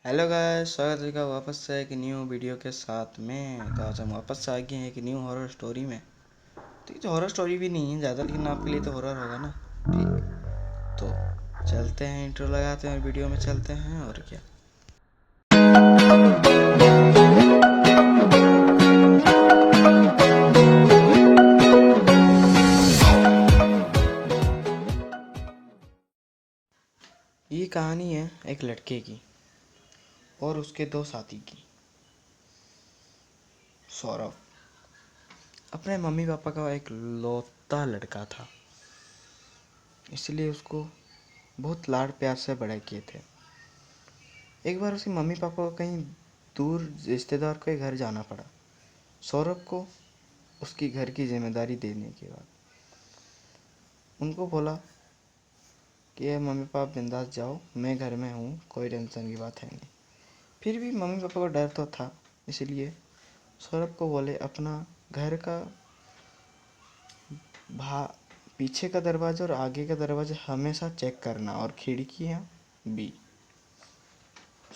Hello guys, स्वागत है का वापस से एक न्यू वीडियो के साथ में। तो आज हम वापस से आ गए हैं एक न्यू हॉरर स्टोरी में। तो ये तो हॉरर स्टोरी भी नहीं है ज़्यादा, लेकिन आपके लिए तो हॉरर होगा ना। ठीक, तो चलते हैं, इंट्रो लगाते हैं और वीडियो में चलते हैं। और क्या, ये कहानी है एक लड़के की और उसके दो साथी की। सौरभ अपने मम्मी पापा का एक लौता लड़का था, इसलिए उसको बहुत लाड प्यार से बड़े किए थे। एक बार उसके मम्मी पापा को कहीं दूर रिश्तेदार के घर जाना पड़ा। सौरभ को उसकी घर की जिम्मेदारी देने के बाद उनको बोला कि मम्मी पापा बिंदास जाओ, मैं घर में हूँ, कोई टेंशन की बात है नहीं। फिर भी मम्मी पापा को डर तो था, इसलिए सौरभ को बोले अपना घर का भा पीछे का दरवाज़ा और आगे का दरवाज़ा हमेशा चेक करना और खिड़कियाँ भी।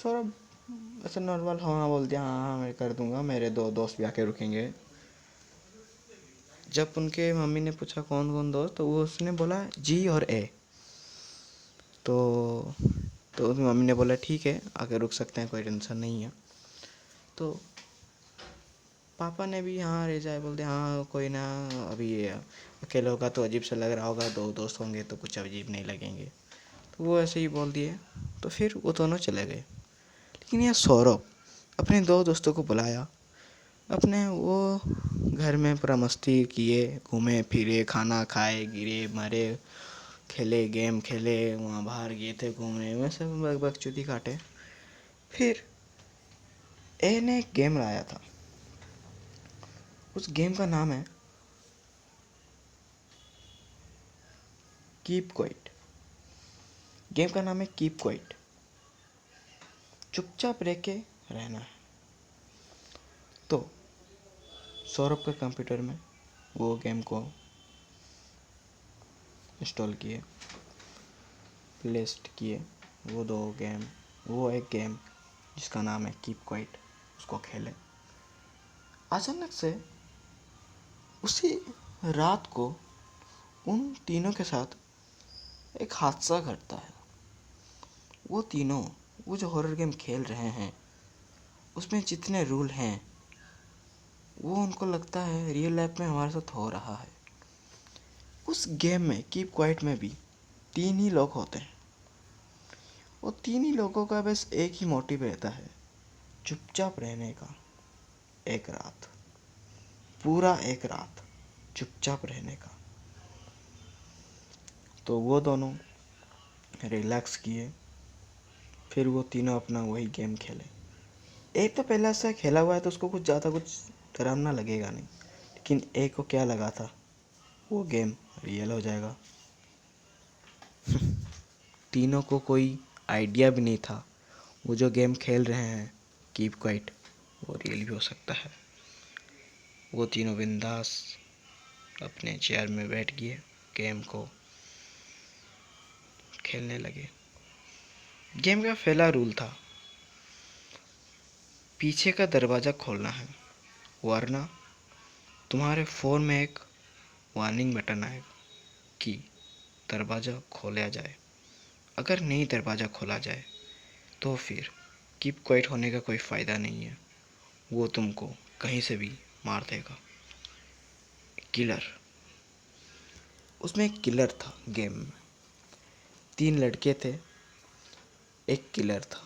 सौरभ ऐसे नॉर्मल हाँ बोल दिया, हाँ हाँ मैं कर दूंगा, मेरे दो दोस्त भी आके रुकेंगे। जब उनके मम्मी ने पूछा कौन कौन दोस्त, तो वो उसने बोला जी और ए। तो उसकी मम्मी ने बोला ठीक है, आके रुक सकते हैं, कोई टेंशन नहीं है। तो पापा ने भी हाँ रह जाए बोल दिया, हाँ कोई ना, अभी ये अकेले होगा तो अजीब सा लग रहा होगा, दो दोस्त होंगे तो कुछ अजीब नहीं लगेंगे। तो वो ऐसे ही बोल दिए। तो फिर वो दोनों चले गए। लेकिन यह सौरभ अपने दो दोस्तों को बुलाया अपने। वो घर में पूरा मस्ती किए, घूमे फिरे, खाना खाए, गिरे मरे, खेले, गेम खेले, वहाँ बाहर गए थे घूमने, वैसे बकचोदी काटे। फिर ए ने एक गेम लाया था। उस गेम का नाम है कीप क्वाइट। गेम का नाम है कीप क्वाइट, चुपचाप रह के रहना है। तो सौरभ के कंप्यूटर में वो गेम को इंस्टॉल किए, लिस्ट किए। वो दो गेम, वो एक गेम जिसका नाम है कीप क्वाइट, उसको खेले। अचानक से उसी रात को उन तीनों के साथ एक हादसा घटता है। वो तीनों, वो जो हॉरर गेम खेल रहे हैं उसमें जितने रूल हैं वो उनको लगता है रियल लाइफ में हमारे साथ हो रहा है। उस गेम में कीप क्वाइट में भी तीन ही लोग होते हैं। वो तीन ही लोगों का बस एक ही मोटिव रहता है, चुपचाप रहने का। एक रात, पूरा एक रात चुपचाप रहने का। तो वो दोनों रिलैक्स किए, फिर वो तीनों अपना वही गेम खेले। एक तो पहले से खेला हुआ है तो उसको कुछ ज़्यादा कुछ डरावना लगेगा नहीं, लेकिन एक को क्या लगा था वो गेम रियल हो जाएगा। तीनों को कोई आइडिया भी नहीं था वो जो गेम खेल रहे हैं कीप क्वाइट वो रियल भी हो सकता है। वो तीनों बिंदास अपने चेयर में बैठ गए, गेम को खेलने लगे। गेम का पहला रूल था पीछे का दरवाज़ा खोलना है, वरना तुम्हारे फ़ोन में एक वार्निंग बटन आएगा कि दरवाज़ा खोला जाए। अगर नहीं दरवाज़ा खोला जाए तो फिर कीप क्वाइट होने का कोई फ़ायदा नहीं है, वो तुमको कहीं से भी मार देगा। किलर, उसमें एक किलर था गेम में। तीन लड़के थे, एक किलर था।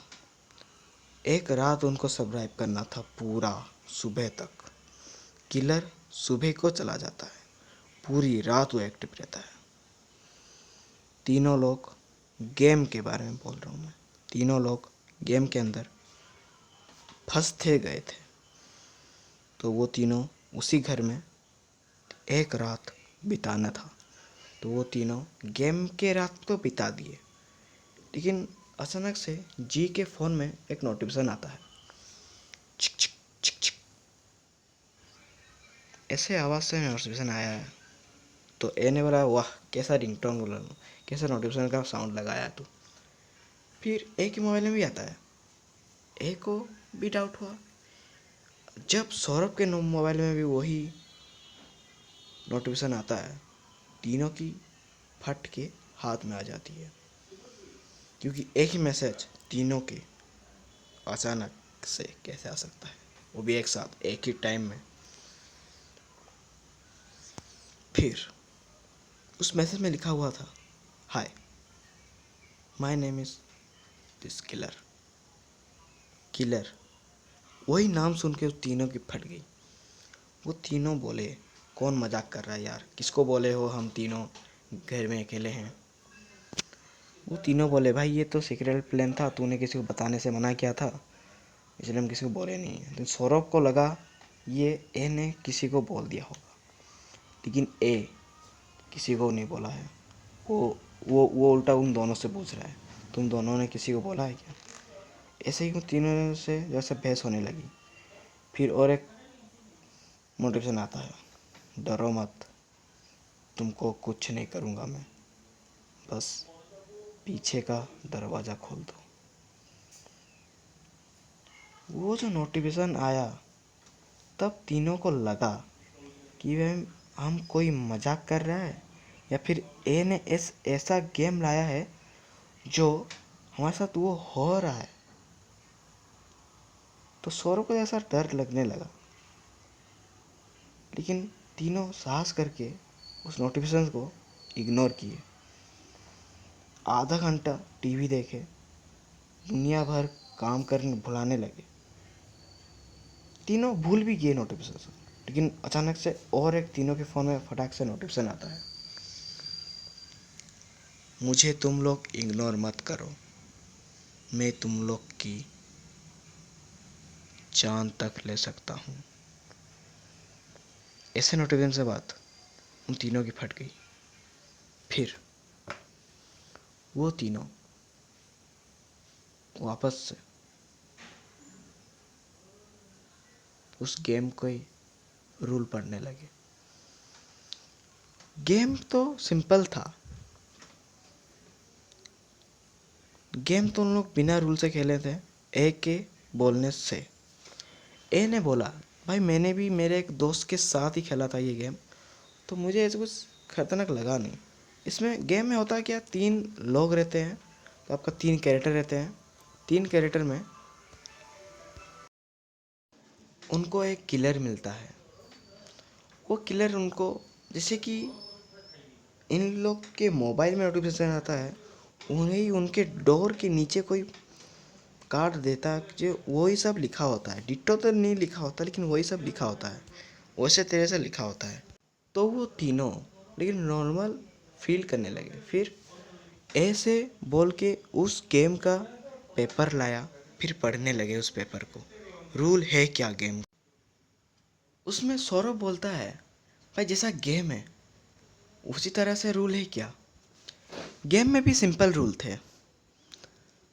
एक रात उनको सर्वाइव करना था पूरा सुबह तक। किलर सुबह को चला जाता है, पूरी रात वो एक्टिव रहता है। तीनों लोग गेम के बारे में बोल रहा हूँ मैं, तीनों लोग गेम के अंदर फंसते गए थे। तो वो तीनों उसी घर में एक रात बिताना था। तो वो तीनों गेम के रात को बिता दिए। लेकिन अचानक से जी के फ़ोन में एक नोटिफिकेशन आता है, चिक चिक चिक चिक, ऐसे आवाज़ से नोटिफिकेशन आया है। तो ए ने बोला वाह कैसा रिंगटोन बोला, कैसा नोटिफिकेशन का साउंड लगाया तू। फिर ए के मोबाइल में भी आता है, ए को भी डाउट हुआ। जब सौरभ के मोबाइल में भी वही नोटिफिकेशन आता है, तीनों की फट के हाथ में आ जाती है, क्योंकि एक ही मैसेज तीनों के अचानक से कैसे आ सकता है, वो भी एक साथ एक ही टाइम में। फिर उस मैसेज में लिखा हुआ था, hi my name is this killer. Killer, वही नाम सुन के उस तीनों की फट गई। वो तीनों बोले, कौन मजाक कर रहा है यार, किसको बोले हो, हम तीनों घर में अकेले हैं। वो तीनों बोले, भाई ये तो सीक्रेट प्लान था, तूने किसी को बताने से मना किया था, इसलिए हम किसी को बोले नहीं है। तो सौरभ को लगा ये ए ने किसी को बोल दिया होगा, लेकिन ए किसी को नहीं बोला है। वो उल्टा उन दोनों से पूछ रहा है, तुम दोनों ने किसी को बोला है क्या। ऐसे ही उन तीनों से जैसे बहस होने लगी। फिर और एक मोटिवेशन आता है, डरो मत, तुमको कुछ नहीं करूँगा मैं, बस पीछे का दरवाज़ा खोल दो। वो जो नोटिफिकेशन आया, तब तीनों को लगा कि वह हम कोई मजाक कर रहा है, या फिर ए ने ऐसा गेम लाया है जो हमारे साथ वो हो रहा है। तो सौरभ को ऐसा डर लगने लगा, लेकिन तीनों साहस करके उस नोटिफिकेशन को इग्नोर किए। आधा घंटा टीवी देखे, दुनिया भर काम करने भुलाने लगे। तीनों भूल भी गए नोटिफिकेशन, लेकिन अचानक से और एक तीनों के फ़ोन में फटाक से नोटिफिकेशन आता है, मुझे तुम लोग इग्नोर मत करो, मैं तुम लोग की जान तक ले सकता हूँ। ऐसे नोटिफिकेशन से बात उन तीनों की फट गई। फिर वो तीनों वापस से उस गेम को ही रूल पढ़ने लगे। गेम तो सिंपल था, गेम तो उन लोग बिना रूल से खेले थे। ए के बोलने से ए ने बोला, भाई मैंने भी मेरे एक दोस्त के साथ ही खेला था ये गेम, तो मुझे ऐसे कुछ खतरनाक लगा नहीं। इसमें गेम में होता है क्या, 3 लोग रहते हैं, तो आपका 3 कैरेक्टर रहते हैं। 3 कैरेक्टर में उनको एक किलर मिलता है। वो किलर उनको, जैसे कि इन लोग के मोबाइल में नोटिफिकेशन आता है, उन्हें उनके डोर के नीचे कोई कार्ड देता है, जो वही सब लिखा होता है। डिट्टो तो नहीं लिखा होता, लेकिन वही सब लिखा होता है, वैसे तरह से लिखा होता है। तो वो तीनों लेकिन नॉर्मल फील करने लगे। फिर ऐसे बोल के उस गेम का पेपर लाया, फिर पढ़ने लगे उस पेपर को, रूल है क्या गेम। उसमें सौरभ बोलता है, भाई जैसा गेम है उसी तरह से रूल है क्या। गेम में भी सिंपल रूल थे,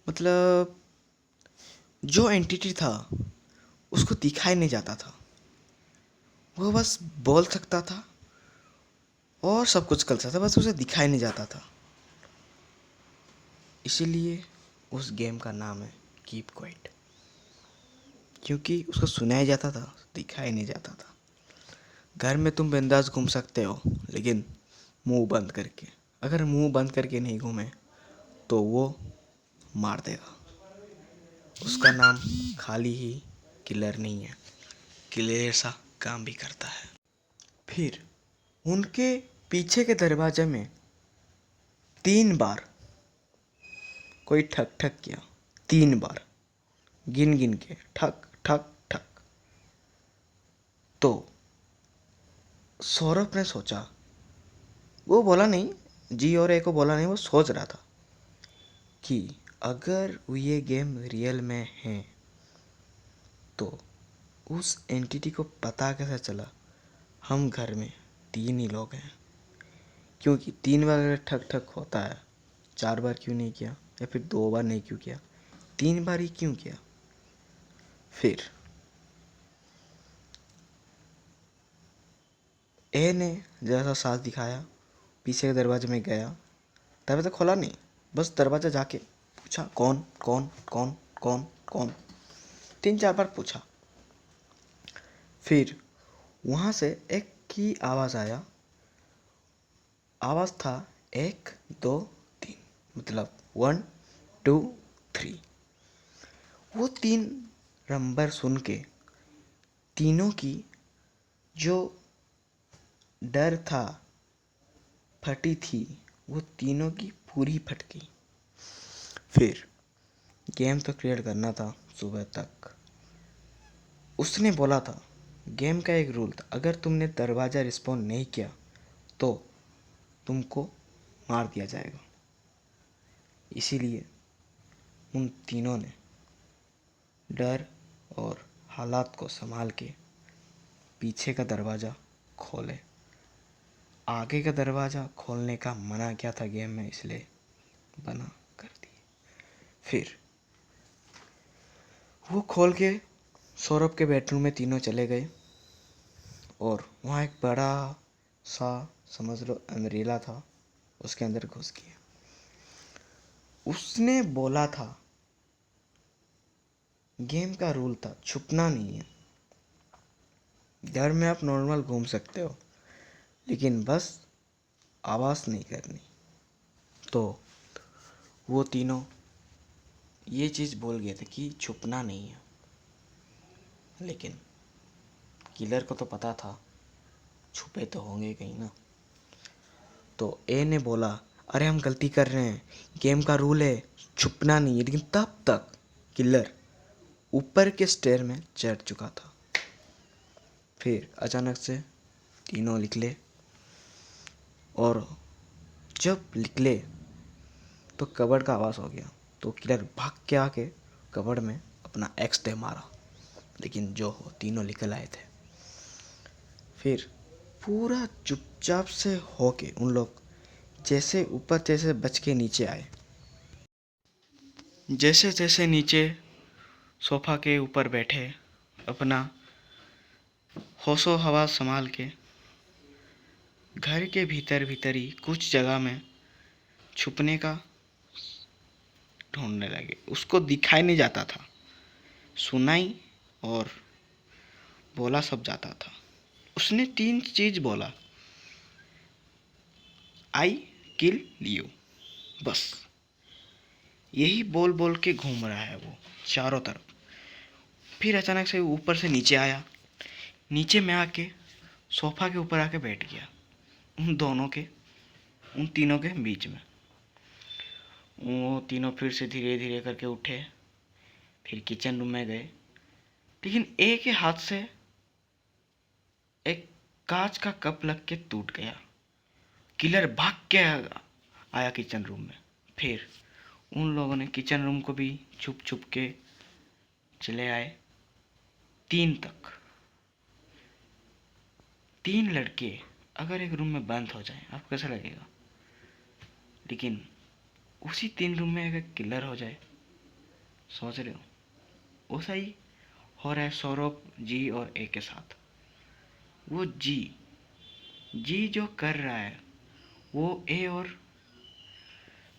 मतलब जो एंटिटी था उसको दिखाई नहीं जाता था, वो बस बोल सकता था और सब कुछ कर सकता था, बस उसे दिखाई नहीं जाता था। इसीलिए उस गेम का नाम है कीप क्वाइट, क्योंकि उसको सुनाया जाता था, दिखाई नहीं जाता था। घर में तुम बिंदास घूम सकते हो, लेकिन मुंह बंद करके, अगर मुंह बंद करके नहीं घूमे तो वो मार देगा। उसका नाम खाली ही किलर नहीं है, किलर सा काम भी करता है। फिर उनके पीछे के दरवाजे में 3 बार कोई ठक ठक किया, 3 बार गिन गिन के, ठक ठक ठक। तो सौरभ ने सोचा, वो बोला नहीं, जी और ए को बोला नहीं, वो सोच रहा था कि अगर ये गेम रियल में है तो उस एंटिटी को पता कैसे चला हम घर में 3 ही लोग हैं। क्योंकि 3 बार अगर ठक ठक होता है, 4 बार क्यों नहीं किया, या फिर 2 बार नहीं क्यों किया, 3 बार ही क्यों किया। फिर ए ने जैसा साथ दिखाया, पीछे के दरवाजे में गया, दरवाज़ा खोला नहीं, बस दरवाज़ा जाके पूछा, कौन कौन कौन कौन कौन। 3-4 बार पूछा। फिर वहाँ से एक की आवाज़ आया। आवाज़ था 1 2 3, मतलब 1 2 3। वो 3 नंबर सुन के तीनों की जो डर था, फटी थी, वो तीनों की पूरी फट गई। फिर गेम तो क्लियर करना था सुबह तक। उसने बोला था, गेम का एक रूल था, अगर तुमने दरवाज़ा रिस्पॉन्ड नहीं किया तो तुमको मार दिया जाएगा। इसीलिए उन तीनों ने डर और हालात को संभाल के पीछे का दरवाज़ा खोले। आगे का दरवाज़ा खोलने का मना किया था गेम में, इसलिए बना कर दिए। फिर वो खोल के सौरभ के बेडरूम में तीनों चले गए और वहाँ एक बड़ा सा, समझ लो अम्ब्रेला था, उसके अंदर घुस गए। उसने बोला था, गेम का रूल था छुपना नहीं है। घर में आप नॉर्मल घूम सकते हो, लेकिन बस आवाज़ नहीं करनी। तो वो तीनों ये चीज़ बोल गए थे कि छुपना नहीं है, लेकिन किलर को तो पता था छुपे तो होंगे कहीं ना। तो ए ने बोला, अरे हम गलती कर रहे हैं, गेम का रूल है छुपना नहीं है। लेकिन तब तक किलर ऊपर के स्टेयर में चढ़ चुका था। फिर अचानक से तीनों निकले और जब निकले तो कबर्ड का आवाज़ हो गया। तो किलर भाग के आके कबर्ड में अपना एक्स डे मारा, लेकिन जो हो तीनों निकल आए थे। फिर पूरा चुपचाप से होके उन लोग जैसे ऊपर जैसे बच के नीचे आए। जैसे जैसे नीचे सोफ़ा के ऊपर बैठे, अपना होशो हवास संभाल के घर के भीतर भीतर ही कुछ जगह में छुपने का ढूंढने लगे। उसको दिखाई नहीं जाता था, सुनाई और बोला सब जाता था। उसने 3 चीज़ बोला, आई किल यू, बस यही बोल बोल के घूम रहा है वो चारों तरफ। फिर अचानक से ऊपर से नीचे आया। नीचे में आके सोफ़ा के ऊपर आके बैठ गया, उन तीनों के बीच में। वो तीनों फिर से धीरे धीरे करके उठे, फिर किचन रूम में गए। लेकिन एक के हाथ से एक कांच का कप लग के टूट गया। किलर भाग के आया किचन रूम में। फिर उन लोगों ने किचन रूम को भी छुप छुप के चले आए 3 तक। 3 लड़के अगर एक रूम में बंद हो जाए आपको कैसा लगेगा? लेकिन उसी 3 रूम में अगर किलर हो जाए, सोच रहे हो वैसा ही हो रहा है सौरभ जी और ए के साथ। वो जी जो कर रहा है वो ए और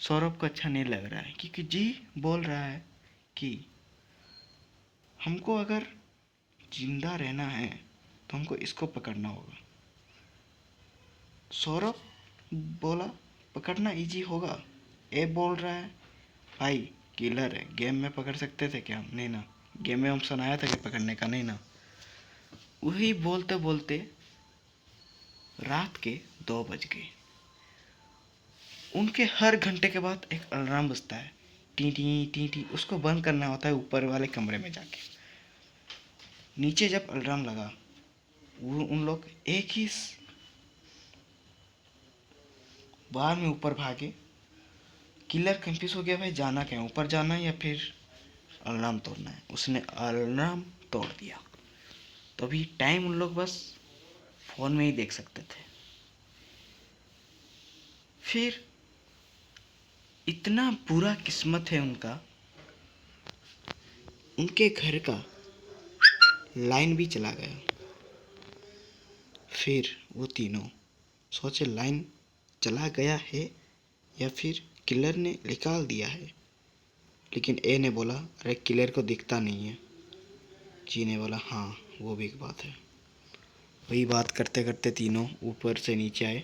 सौरभ को अच्छा नहीं लग रहा है, क्योंकि जी बोल रहा है कि हमको अगर जिंदा रहना है तो हमको इसको पकड़ना होगा। सौरभ बोला पकड़ना इजी होगा। ए बोल रहा है भाई किलर है, गेम में पकड़ सकते थे क्या? नहीं ना, गेम में हम सुनाया था कि पकड़ने का नहीं ना। वही बोलते बोलते रात के 2 बज गए। उनके हर घंटे के बाद एक अलार्म बजता है, टी टी टी टी। उसको बंद करना होता है ऊपर वाले कमरे में जाके। नीचे जब अलार्म लगा, वो उन लोग एक ही बार में ऊपर भागे। किलर कंफ्यूज हो गया, भाई जाना क्या, ऊपर जाना है या फिर अलार्म तोड़ना है। उसने अलार्म तोड़ दिया। तो अभी टाइम उन लोग बस फ़ोन में ही देख सकते थे। फिर इतना बुरा किस्मत है उनका, उनके घर का लाइन भी चला गया। फिर वो तीनों सोचे लाइन चला गया है या फिर किलर ने निकाल दिया है। लेकिन ए ने बोला, अरे किलर को दिखता नहीं है, जीने वाला, हाँ वो भी एक बात है। वही बात करते करते तीनों ऊपर से नीचे आए,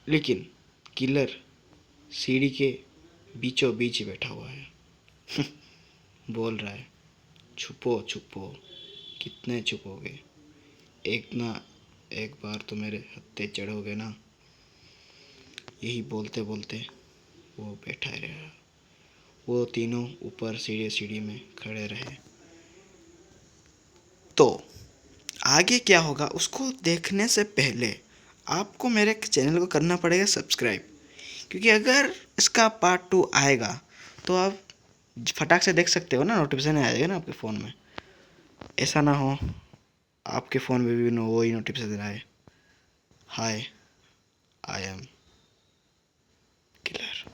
लेकिन किलर सीढ़ी के बीचों बीच बैठा हुआ है। बोल रहा है, छुपो छुपो, कितने छुपोगे, एक ना एक बार तो मेरे हत्थे चढ़ोगे ना। यही बोलते बोलते वो बैठा रहा। वो तीनों ऊपर सीढ़ी सीढ़ी में खड़े रहे। तो आगे क्या होगा उसको देखने से पहले आपको मेरे चैनल को करना पड़ेगा सब्सक्राइब, क्योंकि अगर इसका पार्ट 2 आएगा तो आप फटाक से देख सकते हो ना, नोटिफिकेशन आ जाएगा ना आपके फ़ोन में। ऐसा ना हो आपके फ़ोन में भी वही नोटिफिकेशन आए, हाय आई एम किलर।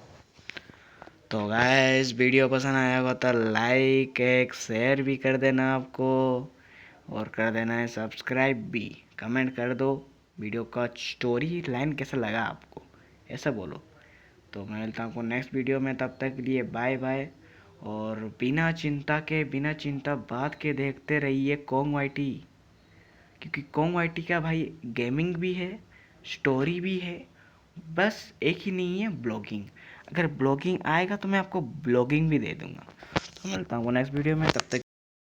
तो गाइस वीडियो पसंद आया होगा तो लाइक एक शेयर भी कर देना आपको, और कर देना है सब्सक्राइब भी। कमेंट कर दो वीडियो का स्टोरी लाइन कैसा लगा आपको, ऐसा बोलो। तो मैं मिलता हूँ आपको नेक्स्ट वीडियो में, तब तक के लिए बाय बाय। और बिना चिंता के, बिना चिंता बात के देखते रहिए कॉन्ग वाईटी, क्योंकि कॉन्ग वाईटी का भाई गेमिंग भी है, स्टोरी भी है, बस एक ही नहीं है ब्लॉगिंग। अगर ब्लॉगिंग आएगा तो मैं आपको ब्लॉगिंग भी दे दूंगा। तो मिलता हूँ नेक्स्ट वीडियो में, तब तक